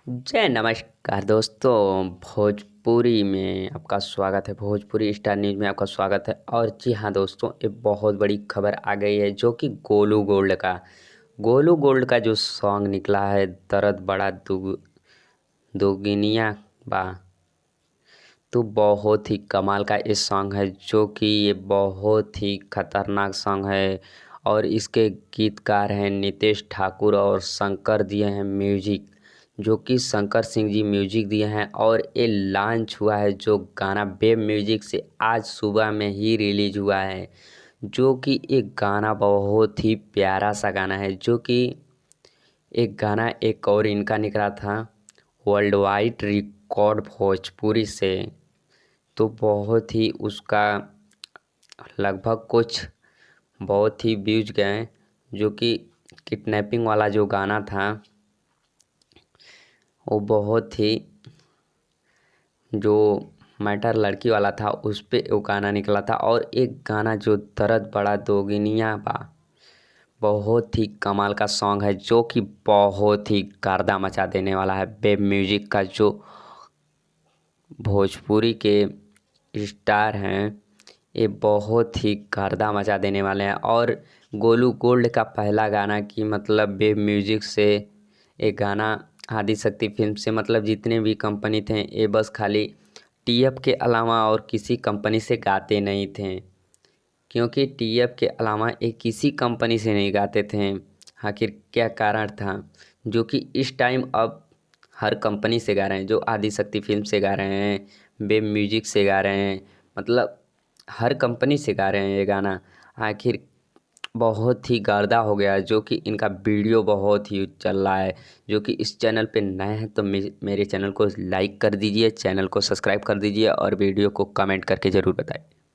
जय नमस्कार दोस्तों। भोजपुरी में आपका स्वागत है। भोजपुरी स्टार न्यूज़ में आपका स्वागत है। और जी हाँ दोस्तों, एक बहुत बड़ी खबर आ गई है जो कि गोलू गोल्ड का जो सॉन्ग निकला है, दर्द बड़ा दुगनिया बा। तो बहुत ही कमाल का ये सॉन्ग है, जो कि ये बहुत ही खतरनाक सॉन्ग है। और इसके गीतकार हैं नितेश ठाकुर और शंकर दिए हैं म्यूजिक, जो कि शंकर सिंह जी म्यूजिक दिए हैं। और ये लॉन्च हुआ है जो गाना वेब म्यूजिक से आज सुबह में ही रिलीज हुआ है। जो कि एक गाना बहुत ही प्यारा सा गाना है, जो कि एक गाना एक और इनका निकला था वर्ल्ड वाइड रिकॉर्ड भोजपुरी से। तो बहुत ही उसका लगभग कुछ बहुत ही व्यूज गए, जो कि किडनैपिंग वाला जो गाना था वो बहुत ही जो मैटर लड़की वाला था उस पे वो गाना निकला था। और एक गाना जो दर्द बड़ा दोगनिया बा, बहुत ही कमाल का सॉन्ग है, जो कि बहुत ही गर्दा मचा देने वाला है। वेब म्यूजिक का जो भोजपुरी के स्टार हैं, ये बहुत ही गर्दा मचा देने वाले हैं। और गोलू गोल्ड का पहला गाना कि मतलब वेब म्यूजिक से एक गाना आदिशक्ति फिल्म से, मतलब जितने भी कंपनी थे ये बस खाली टीएफ के अलावा और किसी कंपनी से गाते नहीं थे, क्योंकि टीएफ के अलावा ये किसी कंपनी से नहीं गाते थे। आखिर क्या कारण था, जो कि इस टाइम अब हर कंपनी से गा रहे हैं। जो आदिशक्ति फिल्म से गा रहे हैं, वेब म्यूजिक से गा रहे हैं, मतलब हर कंपनी से गा रहे हैं ये गाना। आखिर बहुत ही गर्दा हो गया, जो कि इनका वीडियो बहुत ही चल रहा है। जो कि इस चैनल पे नए हैं तो मेरे चैनल को लाइक कर दीजिए, चैनल को सब्सक्राइब कर दीजिए और वीडियो को कमेंट करके ज़रूर बताएं।